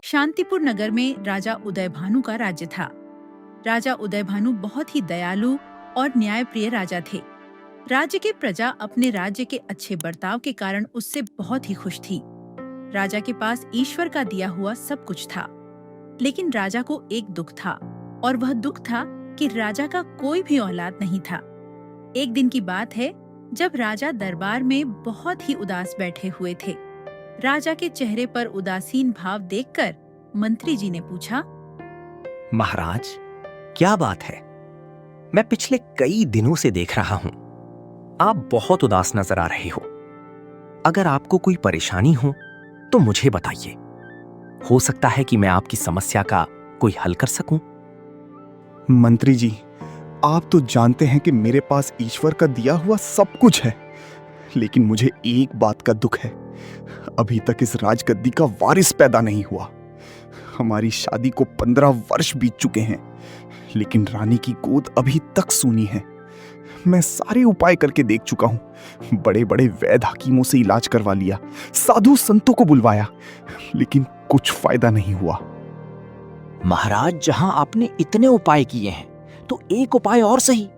शांतिपुर नगर में राजा उदयभानु का राज्य था। राजा उदयभानु बहुत ही दयालु और न्यायप्रिय राजा थे। राज्य की प्रजा अपने राज्य के अच्छे बर्ताव के कारण उससे बहुत ही खुश थी। राजा के पास ईश्वर का दिया हुआ सब कुछ था, लेकिन राजा को एक दुख था, और वह दुख था कि राजा का कोई भी औलाद नहीं था। एक दिन की बात है, जब राजा दरबार में बहुत ही उदास बैठे हुए थे। राजा के चेहरे पर उदासीन भाव देखकर मंत्री जी ने पूछा, महाराज, क्या बात है? मैं पिछले कई दिनों से देख रहा हूं, आप बहुत उदास नजर आ रहे हो। अगर आपको कोई परेशानी हो तो मुझे बताइए। हो सकता है कि मैं आपकी समस्या का कोई हल कर सकूं। मंत्री जी, आप तो जानते हैं कि मेरे पास ईश्वर का दिया हुआ सब कुछ है, लेकिन मुझे एक बात का दुख है। अभी तक इस राजगद्दी का वारिस पैदा नहीं हुआ। हमारी शादी को 15 वर्ष बीत चुके हैं, लेकिन रानी की गोद अभी तक सूनी है। मैं सारे उपाय करके देख चुका हूं। बड़े बड़े वैद्य हकीमों से इलाज करवा लिया, साधु संतों को बुलवाया, लेकिन कुछ फायदा नहीं हुआ। महाराज, जहां आपने इतने उपाय किए हैं तो एक उपाय और सही।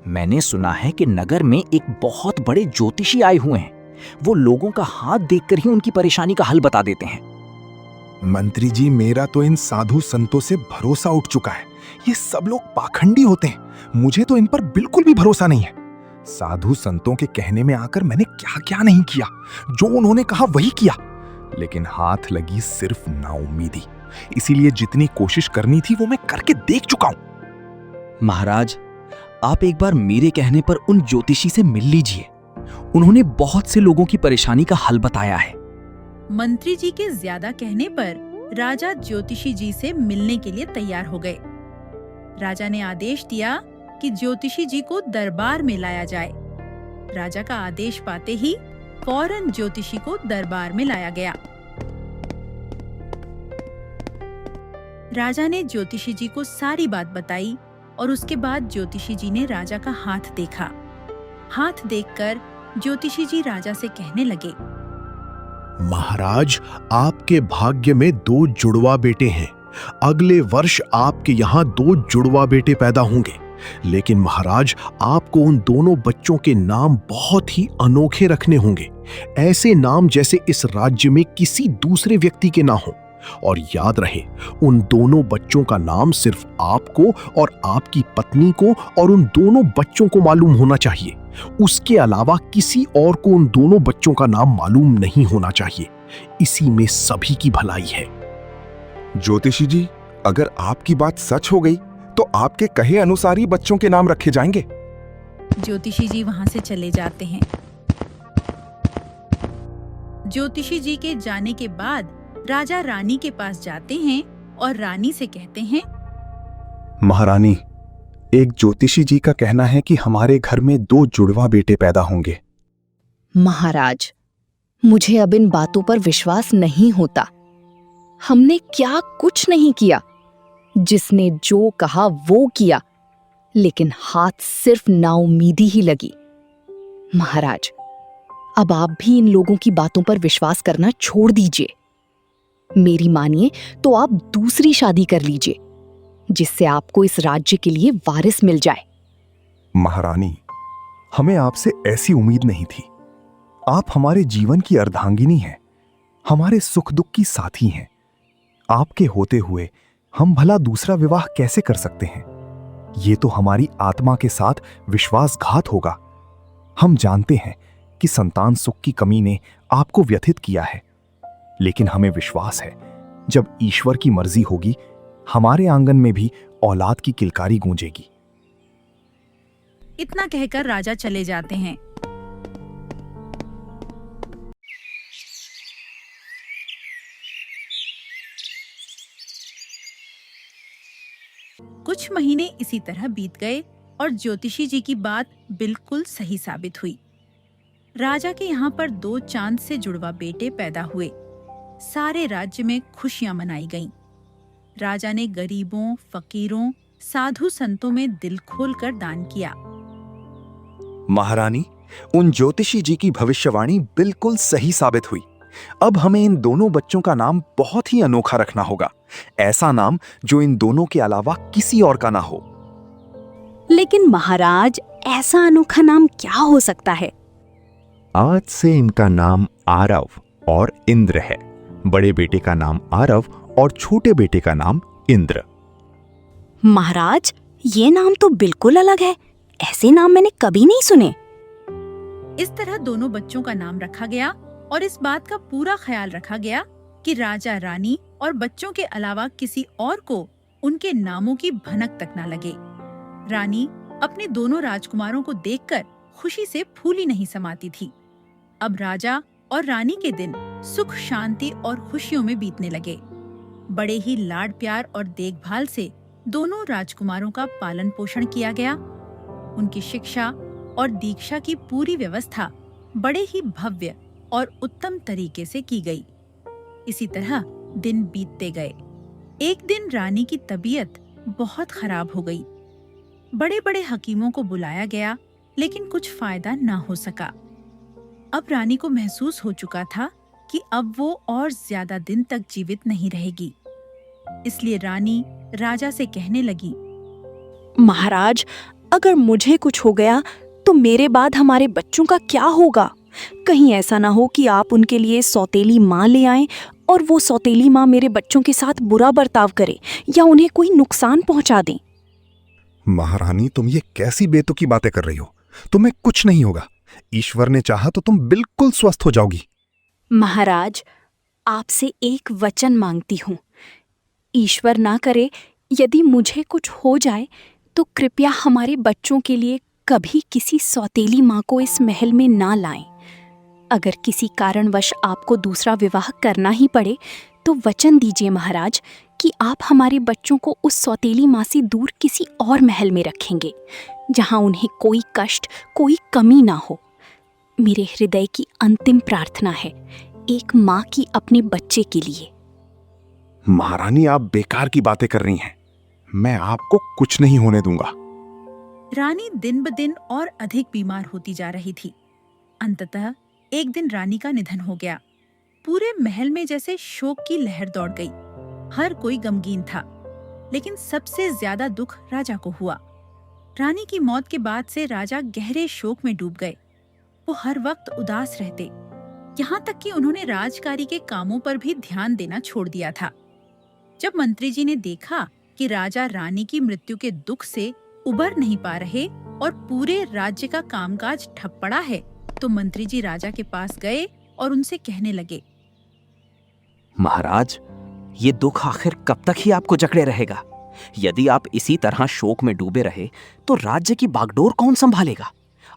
मैंने सुना है कि नगर में एक बहुत बड़े ज्योतिषी आए हुए हैं। वो लोगों का हाथ देखकर ही उनकी परेशानी का हल बता देते हैं। मंत्री जी, मेरा तो इन साधु संतों से भरोसा उठ चुका है। ये सब लोग पाखंडी होते हैं। मुझे तो इन पर बिल्कुल भी भरोसा नहीं है। साधु संतों के कहने में आकर मैंने क्या क्या नहीं किया। जो उन्होंने कहा वही किया, लेकिन हाथ लगी सिर्फ नाउमीदी। इसीलिए जितनी कोशिश करनी थी वो मैं करके देख चुका हूं। महाराज, आप एक बार मेरे कहने पर उन ज्योतिषी से मिल लीजिए। उन्होंने बहुत से लोगों की परेशानी का हल बताया है। मंत्री जी के ज्यादा कहने पर राजा ज्योतिषी जी से मिलने के लिए तैयार हो गए। राजा ने आदेश दिया कि ज्योतिषी जी को दरबार में लाया जाए। राजा का आदेश पाते ही फौरन ज्योतिषी को दरबार में लाया गया। राजा ने ज्योतिषी जी को सारी बात बताई, और उसके बाद ज्योतिषी जी ने राजा का हाथ देखा। हाथ देखकर ज्योतिषी जी राजा से कहने लगे, महाराज, आपके भाग्य में 2 जुड़वा बेटे हैं। अगले वर्ष आपके यहाँ 2 जुड़वा बेटे पैदा होंगे। लेकिन महाराज, आपको उन दोनों बच्चों के नाम बहुत ही अनोखे रखने होंगे। ऐसे नाम जैसे इस राज्य में किसी दूसरे व्यक्ति के ना हो। और याद रहे, उन दोनों बच्चों का नाम सिर्फ आपको और आपकी पत्नी को और उन दोनों बच्चों को मालूम होना चाहिए। उसके अलावा किसी और को उन दोनों बच्चों का नाम मालूम नहीं होना चाहिए। इसी में सभी की भलाई है। ज्योतिषी जी, अगर आपकी बात सच हो गई तो आपके कहे अनुसार ही बच्चों के नाम रखे जाएंगे। ज्योतिषी जी वहां से चले जाते हैं। ज्योतिषी जी के जाने के बाद राजा रानी के पास जाते हैं और रानी से कहते हैं, महारानी, एक ज्योतिषी जी का कहना है कि हमारे घर में 2 जुड़वा बेटे पैदा होंगे। महाराज, मुझे अब इन बातों पर विश्वास नहीं होता। हमने क्या कुछ नहीं किया। जिसने जो कहा वो किया, लेकिन हाथ सिर्फ नाउमीदी ही लगी। महाराज, अब आप भी इन लोगों की बातों पर विश्वास करना छोड़ दीजिए। मेरी मानिए तो आप दूसरी शादी कर लीजिए, जिससे आपको इस राज्य के लिए वारिस मिल जाए। महारानी, हमें आपसे ऐसी उम्मीद नहीं थी। आप हमारे जीवन की अर्धांगिनी हैं, हमारे सुख दुख की साथी हैं। आपके होते हुए हम भला दूसरा विवाह कैसे कर सकते हैं? ये तो हमारी आत्मा के साथ विश्वासघात होगा। हम जानते हैं कि संतान सुख की कमी ने आपको व्यथित किया है, लेकिन हमें विश्वास है, जब ईश्वर की मर्जी होगी, हमारे आंगन में भी औलाद की किलकारी गूंजेगी। इतना कहकर राजा चले जाते हैं। कुछ महीने इसी तरह बीत गए और ज्योतिषी जी की बात बिल्कुल सही साबित हुई। राजा के यहाँ पर 2 चांद से जुड़वा बेटे पैदा हुए। सारे राज्य में खुशियां मनाई गईं। राजा ने गरीबों, फकीरों, साधु संतों में दिल खोलकर दान किया। महारानी, उन ज्योतिषी जी की भविष्यवाणी बिल्कुल सही साबित हुई। अब हमें इन दोनों बच्चों का नाम बहुत ही अनोखा रखना होगा, ऐसा नाम जो इन दोनों के अलावा किसी और का ना हो। लेकिन महाराज, ऐसा अनोखा नाम क्या हो सकता है? आज से इनका नाम आरव और इंद्र है। बड़े बेटे का नाम आरव और छोटे बेटे का नाम इंद्र। महाराज, ये नाम तो बिल्कुल अलग है। ऐसे नाम मैंने कभी नहीं सुने। इस तरह दोनों बच्चों का नाम रखा गया और इस बात का पूरा ख्याल रखा गया कि राजा रानी और बच्चों के अलावा किसी और को उनके नामों की भनक तक न लगे। रानी अपने दोनों राजकुमारों को देखकर खुशी से फूली नहीं समाती थी। अब राजा और रानी के दिन सुख, शांति और खुशियों में बीतने लगे। बड़े ही लाड प्यार और देखभाल से दोनों राजकुमारों का पालन पोषण किया गया। उनकी शिक्षा और दीक्षा की पूरी व्यवस्था बड़े ही भव्य और उत्तम तरीके से की गई। इसी तरह दिन बीतते गए। एक दिन रानी की तबीयत बहुत खराब हो गई। बड़े बड़े हकीमों को बुलाया गया, लेकिन कुछ फायदा न हो सका। अब रानी को महसूस हो चुका था कि अब वो और ज्यादा दिन तक जीवित नहीं रहेगी। इसलिए रानी राजा से कहने लगी, महाराज, अगर मुझे कुछ हो गया तो मेरे बाद हमारे बच्चों का क्या होगा? कहीं ऐसा ना हो कि आप उनके लिए सौतेली माँ ले आएं और वो सौतेली माँ मेरे बच्चों के साथ बुरा बर्ताव करे या उन्हें कोई नुकसान पहुंचा दें। महारानी, तुम ये कैसी बेतुकी बातें कर रही हो? तुम्हें कुछ नहीं होगा। ईश्वर ने चाहा तो तुम बिल्कुल स्वस्थ हो जाओगी। महाराज, आपसे एक वचन मांगती हूँ। ईश्वर ना करे, यदि मुझे कुछ हो जाए तो कृपया हमारे बच्चों के लिए कभी किसी सौतेली माँ को इस महल में ना लाएं। अगर किसी कारणवश आपको दूसरा विवाह करना ही पड़े तो वचन दीजिए महाराज कि आप हमारे बच्चों को उस सौतेली माँ से दूर किसी और महल में रखेंगे, जहाँ उन्हें कोई कष्ट, कोई कमी ना हो। मेरे हृदय की अंतिम प्रार्थना है, एक माँ की अपने बच्चे के लिए। महारानी, आप बेकार की बातें कर रही हैं। मैं आपको कुछ नहीं होने दूंगा। रानी दिन ब दिन और अधिक बीमार होती जा रही थी। अंततः एक दिन रानी का निधन हो गया। पूरे महल में जैसे शोक की लहर दौड़ गई। हर कोई गमगीन था, लेकिन सबसे ज्यादा दुख राजा को हुआ। रानी की मौत के बाद से राजा गहरे शोक में डूब गए। वो हर वक्त उदास रहते, यहाँ तक कि उन्होंने राजकारी के कामों पर भी ध्यान देना छोड़ दिया था। जब मंत्री जी ने देखा कि राजा रानी की मृत्यु के दुख से उबर नहीं पा रहे और पूरे राज्य का कामकाज ठप पड़ा है, तो मंत्री जी राजा के पास गए और उनसे कहने लगे, महाराज, ये दुख आखिर कब तक ही आपको जकड़े रहेगा? यदि आप इसी तरह शोक में डूबे रहे तो राज्य की बागडोर कौन संभालेगा?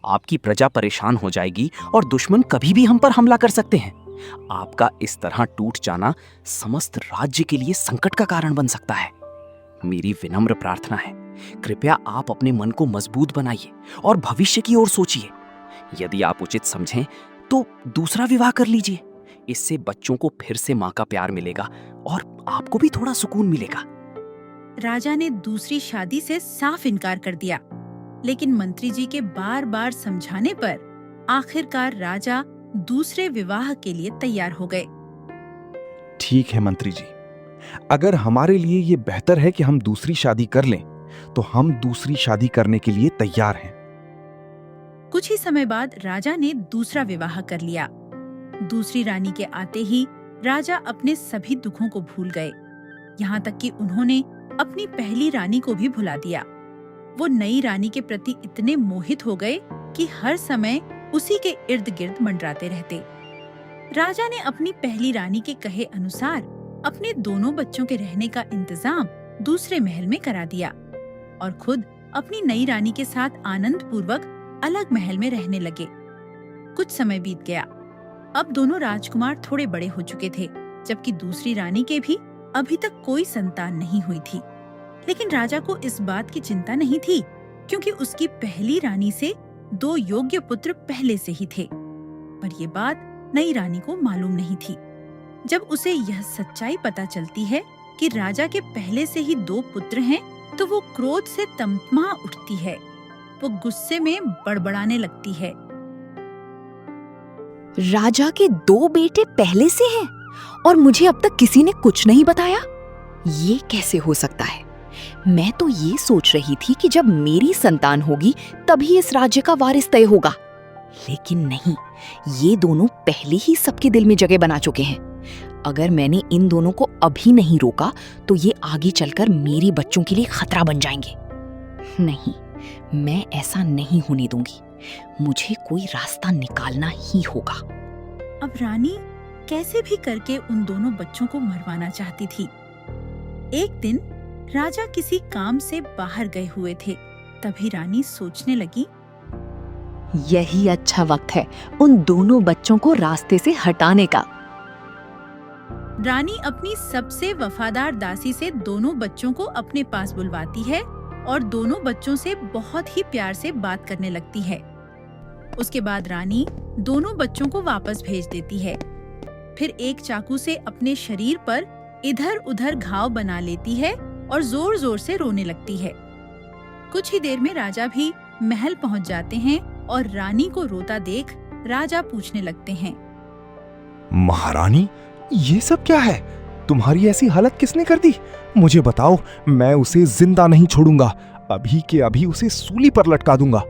आपकी प्रजा परेशान हो जाएगी और दुश्मन कभी भी हम पर हमला कर सकते हैं। आपका इस तरह टूट जाना समस्त राज्य के लिए संकट का कारण बन सकता है। मेरी विनम्र प्रार्थना है, कृपया आप अपने मन को मजबूत बनाइए और भविष्य की ओर सोचिए। यदि आप उचित समझें तो दूसरा विवाह कर लीजिए। इससे बच्चों को फिर से माँ का प्यार मिलेगा और आपको भी थोड़ा सुकून मिलेगा। राजा ने दूसरी शादी से साफ इनकार कर दिया, लेकिन मंत्री जी के बार बार समझाने पर आखिरकार राजा दूसरे विवाह के लिए तैयार हो गए। ठीक है मंत्री जी, अगर हमारे लिए ये बेहतर है कि हम दूसरी शादी कर लें, तो हम दूसरी शादी करने के लिए तैयार हैं। कुछ ही समय बाद राजा ने दूसरा विवाह कर लिया। दूसरी रानी के आते ही राजा अपने सभी दुखों को भूल गए, यहाँ तक कि उन्होंने अपनी पहली रानी को भी भुला दिया। वो नई रानी के प्रति इतने मोहित हो गए कि हर समय उसी के इर्द गिर्द मंडराते रहते। राजा ने अपनी पहली रानी के कहे अनुसार अपने दोनों बच्चों के रहने का इंतजाम दूसरे महल में करा दिया और खुद अपनी नई रानी के साथ आनंद पूर्वक अलग महल में रहने लगे। कुछ समय बीत गया। अब दोनों राजकुमार थोड़े बड़े हो चुके थे, जबकि दूसरी रानी के भी अभी तक कोई संतान नहीं हुई थी। लेकिन राजा को इस बात की चिंता नहीं थी, क्योंकि उसकी पहली रानी से 2 योग्य पुत्र पहले से ही थे। पर ये बात नई रानी को मालूम नहीं थी। जब उसे यह सच्चाई पता चलती है कि राजा के पहले से ही 2 पुत्र हैं, तो वो क्रोध से तमतमा उठती है। वो गुस्से में बड़बड़ाने लगती है। राजा के 2 बेटे पहले से हैं और मुझे अब तक किसी ने कुछ नहीं बताया। ये कैसे हो सकता है? मैं तो ये सोच रही थी कि जब मेरी संतान होगी तभी इस राज्य का वारिस तय होगा, लेकिन नहीं, ये दोनों पहले ही सबके दिल में जगह बना चुके हैं। अगर मैंने इन दोनों को अभी नहीं रोका तो ये आगे चलकर मेरे बच्चों के लिए खतरा बन जाएंगे। नहीं, मैं ऐसा नहीं होने दूंगी। मुझे कोई रास्ता निकालना ही होगा। अब रानी कैसे भी करके उन दोनों बच्चों को मरवाना चाहती थी। एक दिन राजा किसी काम से बाहर गए हुए थे। तभी रानी सोचने लगी, यही अच्छा वक्त है उन दोनों बच्चों को रास्ते से हटाने का। रानी अपनी सबसे वफादार दासी से दोनों बच्चों को अपने पास बुलवाती है और दोनों बच्चों से बहुत ही प्यार से बात करने लगती है। उसके बाद रानी दोनों बच्चों को वापस भेज देती है। फिर एक चाकू से अपने शरीर पर इधर उधर घाव बना लेती है और जोर जोर से रोने लगती है। कुछ ही देर में राजा भी महल पहुंच जाते हैं और रानी को रोता देख राजा पूछने लगते हैं, महारानी, ये सब क्या है? तुम्हारी ऐसी हालत किसने कर दी? मुझे बताओ, मैं उसे जिंदा नहीं छोड़ूंगा। अभी के अभी उसे सूली पर लटका दूंगा।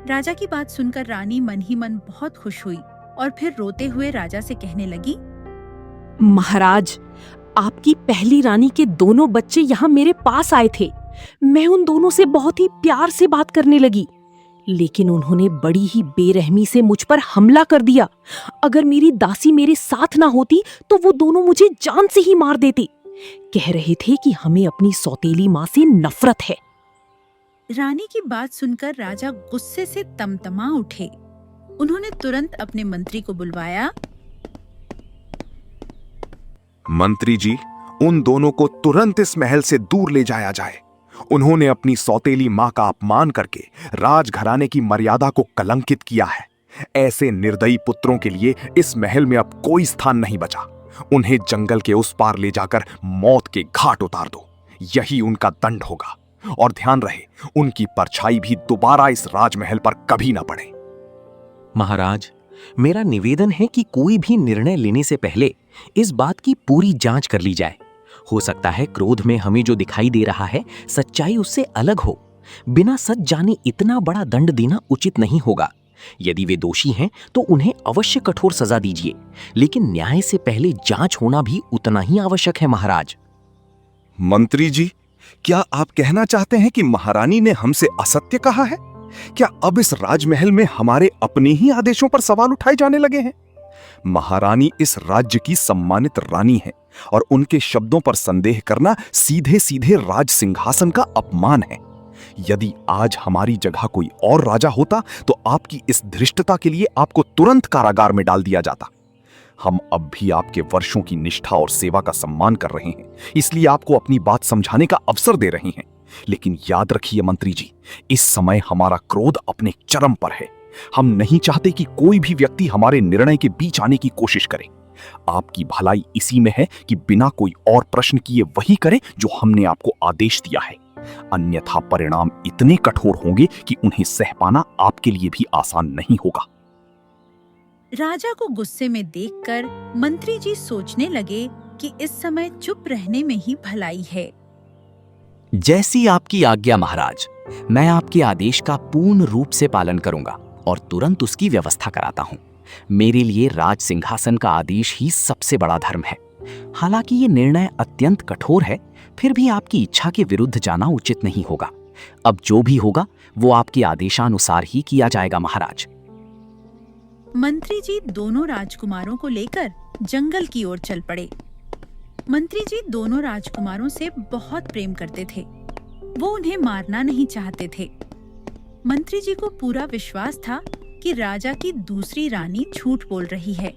राजा की बात सुनकर रानी मन ही मन बहुत खुश हुई और फिर रोते हुए राजा से कहने लगी, महाराज, आपकी पहली रानी के दोनों बच्चे यहाँ मेरे पास आए थे। मैं उन दोनों से बहुत ही प्यार से बात करने लगी, लेकिन उन्होंने बड़ी ही बेरहमी से मुझ पर हमला कर दिया। अगर मेरी दासी मेरे साथ ना होती तो वो दोनों मुझे जान से ही मार देती। कह रहे थे कि हमें अपनी सौतेली माँ से नफरत है। रानी की बात सुनकर राजा गुस्से से तमतमा उठे। उन्होंने तुरंत अपने मंत्री को बुलवाया। मंत्री जी, उन दोनों को तुरंत इस महल से दूर ले जाया जाए। उन्होंने अपनी सौतेली मां का अपमान करके राजघराने की मर्यादा को कलंकित किया है। ऐसे निर्दयी पुत्रों के लिए इस महल में अब कोई स्थान नहीं बचा। उन्हें जंगल के उस पार ले जाकर मौत के घाट उतार दो। यही उनका दंड होगा। और ध्यान रहे, उनकी परछाई भी दोबारा इस राजमहल पर कभी ना पड़े। महाराज, मेरा निवेदन है कि कोई भी निर्णय लेने से पहले इस बात की पूरी जांच कर ली जाए। हो सकता है क्रोध में हमें जो दिखाई दे रहा है सच्चाई उससे अलग हो। बिना सच जाने इतना बड़ा दंड देना उचित नहीं होगा। यदि वे दोषी हैं तो उन्हें अवश्य कठोर सजा दीजिए, लेकिन न्याय से पहले जांच होना भी उतना ही आवश्यक है। महाराज, मंत्री जी, क्या आप कहना चाहते हैं कि महारानी ने हमसे असत्य कहा है? क्या अब इस राजमहल में हमारे अपने ही आदेशों पर सवाल उठाए जाने लगे हैं? महारानी इस राज्य की सम्मानित रानी है और उनके शब्दों पर संदेह करना सीधे सीधे राज सिंहासन का अपमान है। यदि आज हमारी जगह कोई और राजा होता तो आपकी इस धृष्टता के लिए आपको तुरंत कारागार में डाल दिया जाता। हम अब भी आपके वर्षों की निष्ठा और सेवा का सम्मान कर रहे हैं, इसलिए आपको अपनी बात समझाने का अवसर दे रहे हैं। लेकिन याद रखिए मंत्री जी, इस समय हमारा क्रोध अपने चरम पर है। हम नहीं चाहते कि कोई भी व्यक्ति हमारे निर्णय के बीच आने की कोशिश करे। आपकी भलाई इसी में है कि बिना कोई और प्रश्न किए वही करें जो हमने आपको आदेश दिया है। अन्यथा परिणाम इतने कठोर होंगे कि उन्हें सह पाना आपके लिए भी आसान नहीं होगा। राजा को गुस्से में देखकर मंत्री जी सोचने लगे कि इस समय चुप रहने में ही भलाई है। जैसी आपकी आज्ञा महाराज। मैं आपके आदेश का पूर्ण रूप से पालन करूंगा और तुरंत उसकी व्यवस्था कराता हूं। मेरे लिए राज सिंहासन का आदेश ही सबसे बड़ा धर्म है। हालांकि ये निर्णय अत्यंत कठोर है, फिर भी आपकी इच्छा के विरुद्ध जाना उचित नहीं होगा। अब जो भी होगा वो आपके आदेशानुसार ही किया जाएगा महाराज। मंत्री जी दोनों राजकुमारों को लेकर जंगल की ओर चल पड़े। मंत्री जी दोनों राजकुमारों से बहुत प्रेम करते थे। वो उन्हें मारना नहीं चाहते थे। मंत्री जी को पूरा विश्वास था कि राजा की दूसरी रानी झूठ बोल रही है।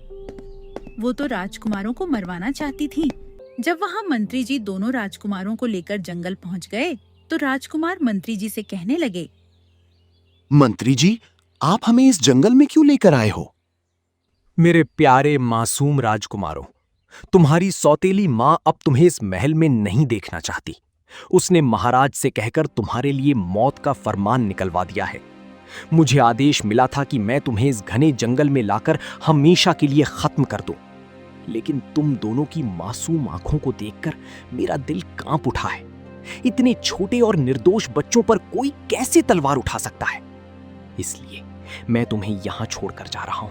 वो तो राजकुमारों को मरवाना चाहती थी। जब वहाँ मंत्री जी दोनों राजकुमारों को लेकर जंगल पहुँच गए तो राजकुमार मंत्री जी से कहने लगे, मंत्री जी, आप हमें इस जंगल में क्यों लेकर आए हो? मेरे प्यारे मासूम राजकुमारों, तुम्हारी सौतेली मां अब तुम्हें इस महल में नहीं देखना चाहती। उसने महाराज से कहकर तुम्हारे लिए मौत का फरमान निकलवा दिया है। मुझे आदेश मिला था कि मैं तुम्हें इस घने जंगल में लाकर हमेशा के लिए खत्म कर दूं। लेकिन तुम दोनों की मासूम आंखों को देखकर मेरा दिल कांप उठा है। इतने छोटे और निर्दोष बच्चों पर कोई कैसे तलवार उठा सकता है? इसलिए मैं तुम्हें यहां छोड़कर जा रहा हूं,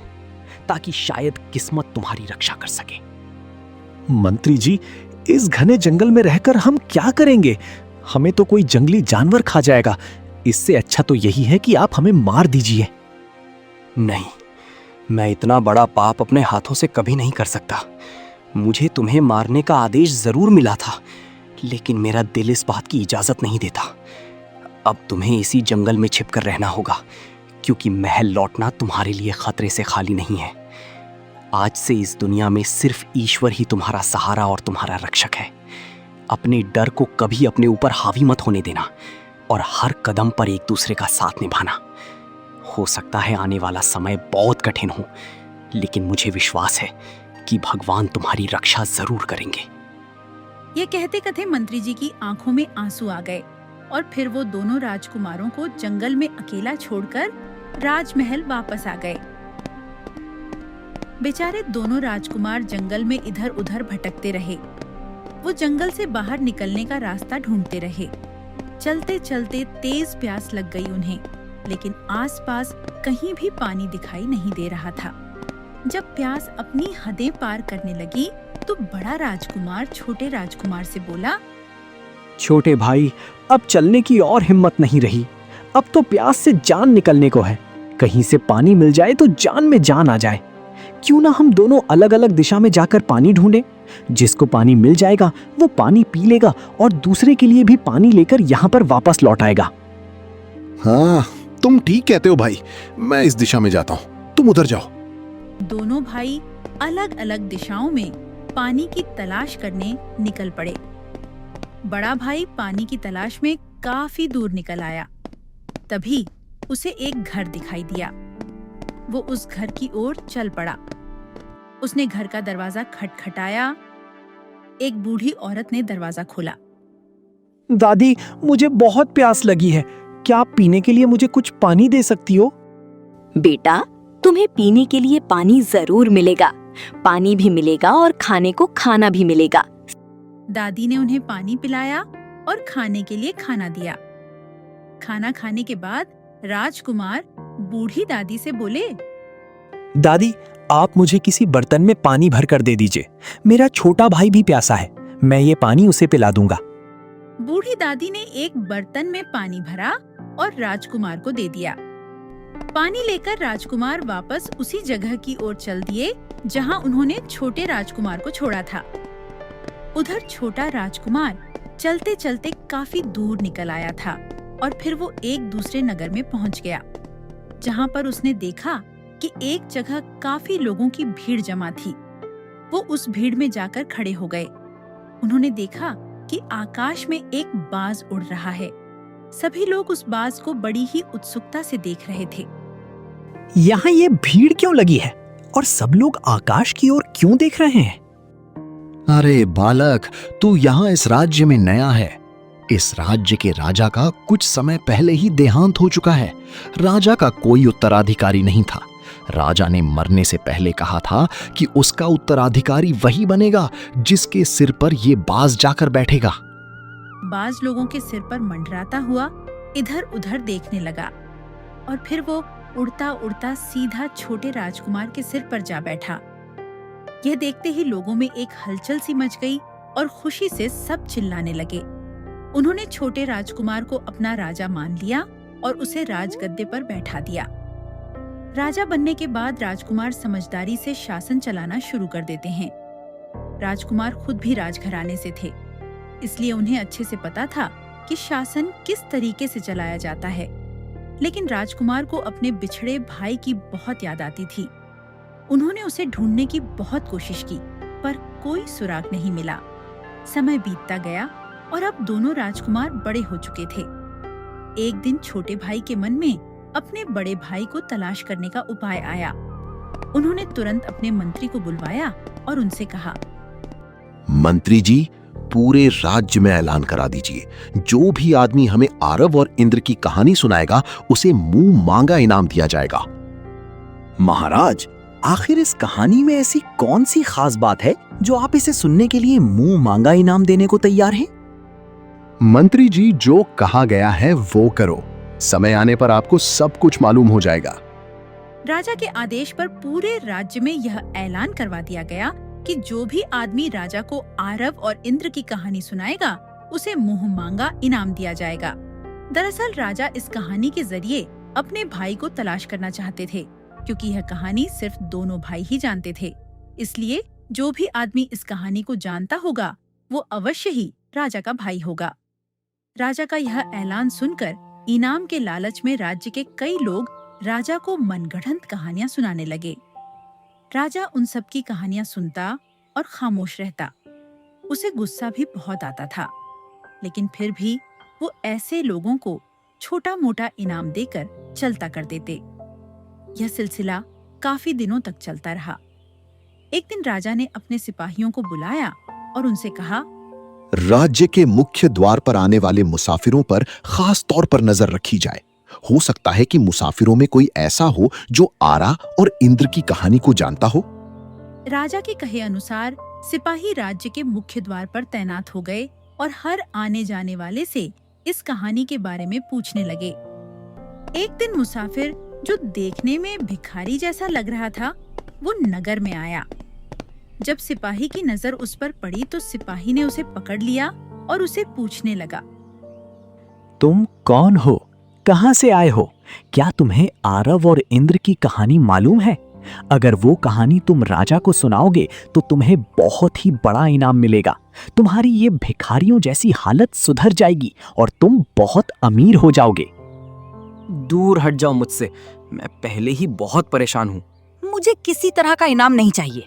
ताकि शायद किस्मत तुम्हारी रक्षा कर सके। मंत्री जी, इस घने जंगल में रहकर हम क्या करेंगे? हमें तो कोई जंगली जानवर खा जाएगा। इससे अच्छा तो यही है कि आप हमें मार दीजिए। नहीं, मैं इतना बड़ा पाप अपने हाथों से कभी नहीं कर सकता। मुझे तुम्हें मारने का आदेश जरूर मिला था, लेकिन मेरा दिल इस बात की इजाजत नहीं देता। अब तुम्हें इसी जंगल में छिपकर रहना होगा, क्योंकि महल लौटना तुम्हारे लिए खतरे से खाली नहीं है। आज से इस दुनिया में सिर्फ ईश्वर ही तुम्हारा सहारा और तुम्हारा रक्षक है। अपने डर को कभी अपने ऊपर हावी मत होने देना और हर कदम पर एक दूसरे का साथ निभाना। हो सकता है आने वाला समय बहुत कठिन हो, लेकिन मुझे विश्वास है कि भगवान तुम्हारी रक्षा जरूर करेंगे। ये कहते कहते मंत्री जी की आंखों में आंसू आ गए और फिर वो दोनों राजकुमारों को जंगल में अकेला छोड़कर राजमहल वापस आ गए। बेचारे दोनों राजकुमार जंगल में इधर उधर भटकते रहे। वो जंगल से बाहर निकलने का रास्ता ढूंढते रहे। चलते चलते तेज प्यास लग गई उन्हें, लेकिन आसपास कहीं भी पानी दिखाई नहीं दे रहा था। जब प्यास अपनी हदें पार करने लगी तो बड़ा राजकुमार छोटे राजकुमार से बोला, छोटे भाई, अब चलने की और हिम्मत नहीं रही। अब तो प्यास से जान निकलने को है। कहीं से पानी मिल जाए तो जान में जान आ जाए। क्यों ना हम दोनों अलग अलग दिशा में जाकर पानी ढूंढें। जिसको पानी मिल जाएगा वो पानी पी लेगा और दूसरे के लिए भी पानी लेकर यहाँ पर वापस लौट आएगा। हाँ, तुम ठीक कहते हो भाई। मैं इस दिशा में जाता हूँ, तुम उधर जाओ। दोनों भाई अलग अलग दिशाओं में पानी की तलाश करने निकल पड़े। बड़ा भाई पानी की तलाश में काफी दूर निकल आया। तभी उसे एक घर दिखाई दिया। वो उस घर की ओर चल पड़ा। उसने घर का दरवाजा खटखटाया। एक बूढ़ी औरत ने दरवाजा खोला। दादी, मुझे बहुत प्यास लगी है। क्या आप पीने के लिए मुझे कुछ पानी दे सकती हो? बेटा, तुम्हें पीने के लिए पानी जरूर मिलेगा। पानी भी मिलेगा और खाने को खाना भी मिलेगा। दादी ने उन्हें पानी पिलाया और खाने के लिए खाना दिया। खाना खाने के बाद राजकुमार बूढ़ी दादी से बोले, दादी, आप मुझे किसी बर्तन में पानी भर कर दे दीजिए। मेरा छोटा भाई भी प्यासा है। मैं ये पानी उसे पिला दूंगा। बूढ़ी दादी ने एक बर्तन में पानी भरा और राजकुमार को दे दिया। पानी लेकर राजकुमार वापस उसी जगह की ओर चल दिए जहां उन्होंने छोटे राजकुमार को छोड़ा था। उधर छोटा राजकुमार चलते चलते काफी दूर निकल आया था और फिर वो एक दूसरे नगर में पहुंच गया, जहां पर उसने देखा कि एक जगह काफी लोगों की भीड़ जमा थी। वो उस भीड़ में जाकर खड़े हो गए। उन्होंने देखा कि आकाश में एक बाज उड़ रहा है। सभी लोग उस बाज को बड़ी ही उत्सुकता से देख रहे थे। यहाँ ये भीड़ क्यों लगी है और सब लोग आकाश की ओर क्यों देख रहे हैं? अरे बालक, तू यहाँ इस राज्य में नया है। इस राज्य के राजा का कुछ समय पहले ही देहांत हो चुका है। राजा का कोई उत्तराधिकारी नहीं था। राजा ने मरने से पहले कहा था कि उसका उत्तराधिकारी वही बनेगा जिसके सिर पर ये बाज जाकर बैठेगा। बाज लोगों के सिर पर मंडराता हुआ इधर उधर देखने लगा और फिर वो उड़ता उड़ता सीधा छोटे राजकुमार के सिर पर जा बैठा। यह देखते ही लोगों में एक हलचल सी मच गई और खुशी से सब चिल्लाने लगे। उन्होंने छोटे राजकुमार को अपना राजा मान लिया और उसे राजगद्दे पर बैठा दिया। राजा बनने के बाद राजकुमार समझदारी से शासन चलाना शुरू कर देते हैं। राजकुमार खुद भी राजघराने से थे, इसलिए उन्हें अच्छे से पता था कि शासन किस तरीके से चलाया जाता है। लेकिन राजकुमार को अपने बिछड़े भाई की बहुत याद आती थी। उन्होंने उसे ढूंढने की बहुत कोशिश की, पर कोई सुराग नहीं मिला। समय बीतता गया और अब दोनों राजकुमार बड़े हो चुके थे। एक दिन छोटे भाई के मन में अपने बड़े भाई को तलाश करने का उपाय आया। उन्होंने तुरंत अपने मंत्री को बुलवाया और उनसे कहा, मंत्री जी, पूरे राज्य में ऐलान करा दीजिए, जो भी आदमी हमें आरव और इंद्र की कहानी सुनाएगा उसे मुंह मांगा इनाम दिया जाएगा। महाराज, आखिर इस कहानी में ऐसी कौन सी खास बात है जो आप इसे सुनने के लिए मुंह मांगा इनाम देने को तैयार हैं? मंत्री जी, जो कहा गया है वो करो, समय आने पर आपको सब कुछ मालूम हो जाएगा। राजा के आदेश पर पूरे राज्य में यह ऐलान करवा दिया गया कि जो भी आदमी राजा को आरव और इंद्र की कहानी सुनाएगा उसे मुंह मांगा इनाम दिया जाएगा। दरअसल राजा इस कहानी के जरिए अपने भाई को तलाश करना चाहते थे, क्योंकि यह कहानी सिर्फ दोनों भाई ही जानते थे। इसलिए जो भी आदमी इस कहानी को जानता होगा वो अवश्य ही राजा का भाई होगा। राजा का यह ऐलान सुनकर इनाम के लालच में राज्य के कई लोग राजा को मनगढ़ंत कहानियां सुनाने लगे। राजा उन सब की कहानियां सुनता और खामोश रहता। उसे गुस्सा भी बहुत आता था, लेकिन फिर भी वो ऐसे लोगों को छोटा मोटा इनाम देकर चलता कर देते। यह सिलसिला काफी दिनों तक चलता रहा। एक दिन राजा ने अपने सिपाहियों को बुलाया और उनसे कहा, राज्य के मुख्य द्वार पर आने वाले मुसाफिरों पर खास तौर पर नजर रखी जाए। हो सकता है कि मुसाफिरों में कोई ऐसा हो जो आरा और इंद्र की कहानी को जानता हो। राजा के कहे अनुसार सिपाही राज्य के मुख्य द्वार पर तैनात हो गए और हर आने जाने वाले से इस कहानी के बारे में पूछने लगे। एक दिन मुसाफिर, जो देखने में भिखारी जैसा लग रहा था, वो नगर में आया। जब सिपाही की नजर उस पर पड़ी तो सिपाही ने उसे पकड़ लिया और उसे पूछने लगा, तुम कौन हो? कहां से आए हो? क्या तुम्हें आरव और इंद्र की कहानी मालूम है? अगर वो कहानी तुम राजा को सुनाओगे तो तुम्हें बहुत ही बड़ा इनाम मिलेगा। तुम्हारी ये भिखारियों जैसी हालत सुधर जाएगी और तुम बहुत अमीर हो जाओगे। दूर हट जाओ मुझसे, मैं पहले ही बहुत परेशान हूँ। मुझे किसी तरह का इनाम नहीं चाहिए।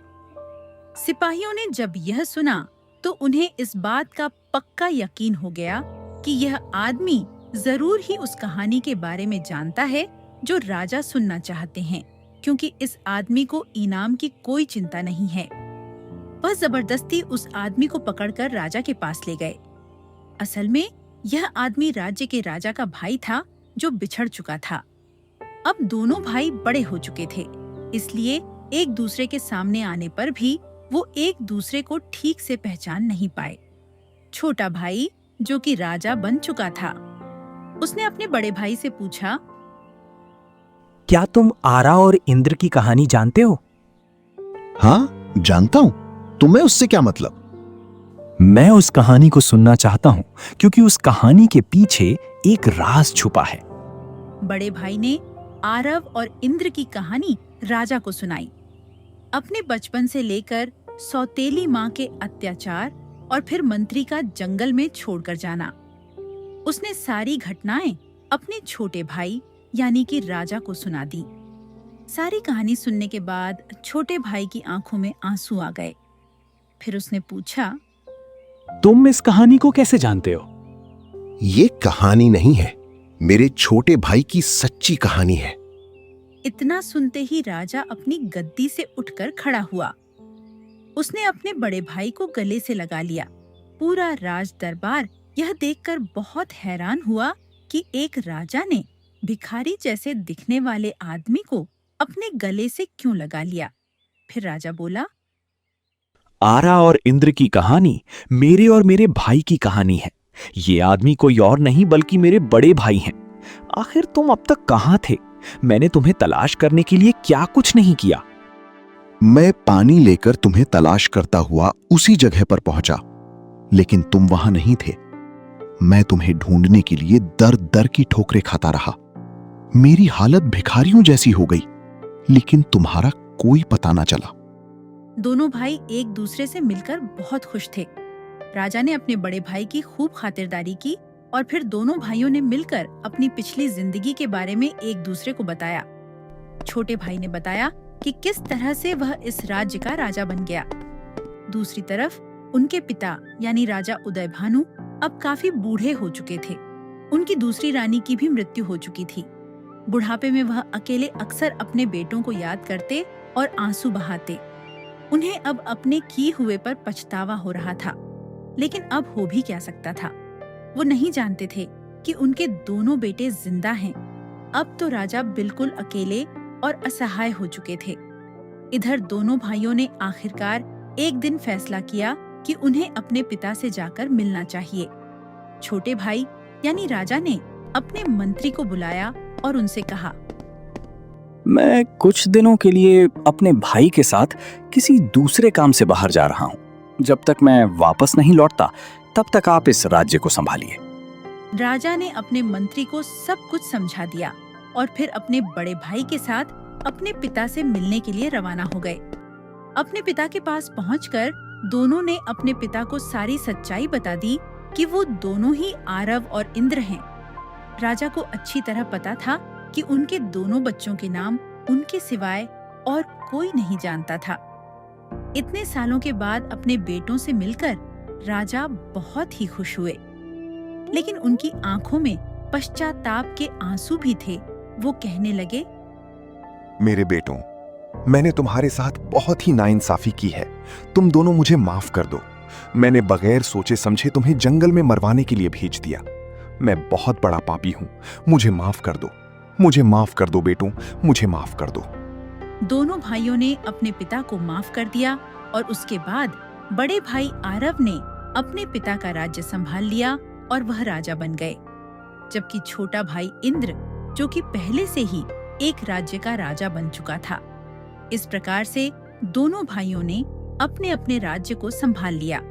सिपाहियों ने जब यह सुना तो उन्हें इस बात का पक्का यकीन हो गया कि यह आदमी जरूर ही उस कहानी के बारे में जानता है जो राजा सुनना चाहते हैं, क्योंकि इस आदमी को इनाम की कोई चिंता नहीं है। वह जबरदस्ती उस आदमी को पकड़कर राजा के पास ले गए। असल में यह आदमी राज्य के राजा का भाई था जो बिछड़ चुका था। अब दोनों भाई बड़े हो चुके थे, इसलिए एक दूसरे के सामने आने पर भी वो एक दूसरे को ठीक से पहचान नहीं पाए। छोटा भाई, जो कि राजा बन चुका था, उसने अपने बड़े भाई से पूछा, क्या तुम आरा और इंद्र की कहानी जानते हो? हाँ, जानता हूं। तुम्हें उससे क्या मतलब? मैं उस कहानी को सुनना चाहता हूं क्योंकि उस कहानी के पीछे एक राज छुपा है। बड़े भाई ने आरव और इंद्र की कहानी राजा को सुनाई। अपने बचपन से लेकर सौतेली माँ के अत्याचार और फिर मंत्री का जंगल में छोड़कर जाना, उसने सारी घटनाएं अपने छोटे भाई यानी कि राजा को सुना दी। सारी कहानी सुनने के बाद छोटे भाई की आंखों में आंसू आ गए। फिर उसने पूछा, तुम इस कहानी को कैसे जानते हो? ये कहानी नहीं है, मेरे छोटे भाई की सच्ची कहानी है। इतना सुनते ही राजा अपनी गद्दी से उठकर खड़ा हुआ। उसने अपने बड़े भाई को गले से लगा लिया। पूरा राज दरबार यह देखकर बहुत हैरान हुआ कि एक राजा ने भिखारी जैसे दिखने वाले आदमी को अपने गले से क्यों लगा लिया। फिर राजा बोला, आरा और इंद्र की कहानी मेरे और मेरे भाई की कहानी है। ये आदमी कोई और नहीं बल्कि मेरे बड़े भाई हैं। आखिर तुम अब तक कहां थे? मैंने तुम्हें तलाश करने के लिए क्या कुछ नहीं किया। मैं पानी लेकर तुम्हें तलाश करता हुआ उसी जगह पर पहुंचा, लेकिन तुम वहां नहीं थे। मैं तुम्हें ढूंढने के लिए दर दर की ठोकरें खाता रहा। मेरी हालत भिखारियों जैसी हो गई, लेकिन तुम्हारा कोई पता ना चला। दोनों भाई एक दूसरे से मिलकर बहुत खुश थे। राजा ने अपने बड़े भाई की खूब खातिरदारी की और फिर दोनों भाइयों ने मिलकर अपनी पिछली जिंदगी के बारे में एक दूसरे को बताया। छोटे भाई ने बताया कि किस तरह से वह इस राज्य का राजा बन गया। दूसरी तरफ उनके पिता यानी राजा उदयभानु अब काफी बूढ़े हो चुके थे। उनकी दूसरी रानी की भी मृत्यु हो चुकी थी। बुढ़ापे में वह अकेले अक्सर अपने बेटों को याद करते और आंसू बहाते। उन्हें अब अपने किए हुए पर पछतावा हो रहा था। लेकिन अब हो भी क्या सकता था। वो नहीं जानते थे कि उनके दोनों बेटे जिंदा हैं। अब तो राजा बिल्कुल अकेले और असहाय हो चुके थे। इधर दोनों भाइयों ने आखिरकार एक दिन फैसला किया कि उन्हें अपने पिता से जाकर मिलना चाहिए। छोटे भाई यानी राजा ने अपने मंत्री को बुलाया और उनसे कहा, मैं कुछ दिनों के लिए अपने भाई के साथ किसी दूसरे काम से बाहर जा रहा हूं। जब तक मैं वापस नहीं लौटता तब तक आप इस राज्य को संभालिए। राजा ने अपने मंत्री को सब कुछ समझा दिया और फिर अपने बड़े भाई के साथ अपने पिता से मिलने के लिए रवाना हो गए। अपने पिता के पास पहुंचकर दोनों ने अपने पिता को सारी सच्चाई बता दी कि वो दोनों ही आरव और इंद्र हैं। राजा को अच्छी तरह पता था कि उनके दोनों बच्चों के नाम उनके सिवाय और कोई नहीं जानता था। इतने सालों के बाद अपने बेटों से मिलकर राजा बहुत ही खुश हुए, लेकिन उनकी आंखों में पश्चाताप के आंसू भी थे। वो कहने लगे, मेरे बेटों, मैंने तुम्हारे साथ बहुत ही नाइंसाफी की है। तुम दोनों मुझे माफ कर दो। मैंने बगैर सोचे समझे तुम्हें जंगल में मरवाने के लिए भेज दिया। मैं बहुत बड़ा पापी हूं। मुझे माफ कर दो। मुझे माफ कर दो बेटों, मुझे माफ कर दो। दोनों भाइयों ने अपने पिता को माफ कर दिया और उसके बाद बड़े भाई आरव ने अपने पिता का राज्य संभाल लिया और वह राजा बन गए, जबकि छोटा भाई इंद्र, जो कि पहले से ही एक राज्य का राजा बन चुका था। इस प्रकार से दोनों भाइयों ने अपने अपने राज्य को संभाल लिया।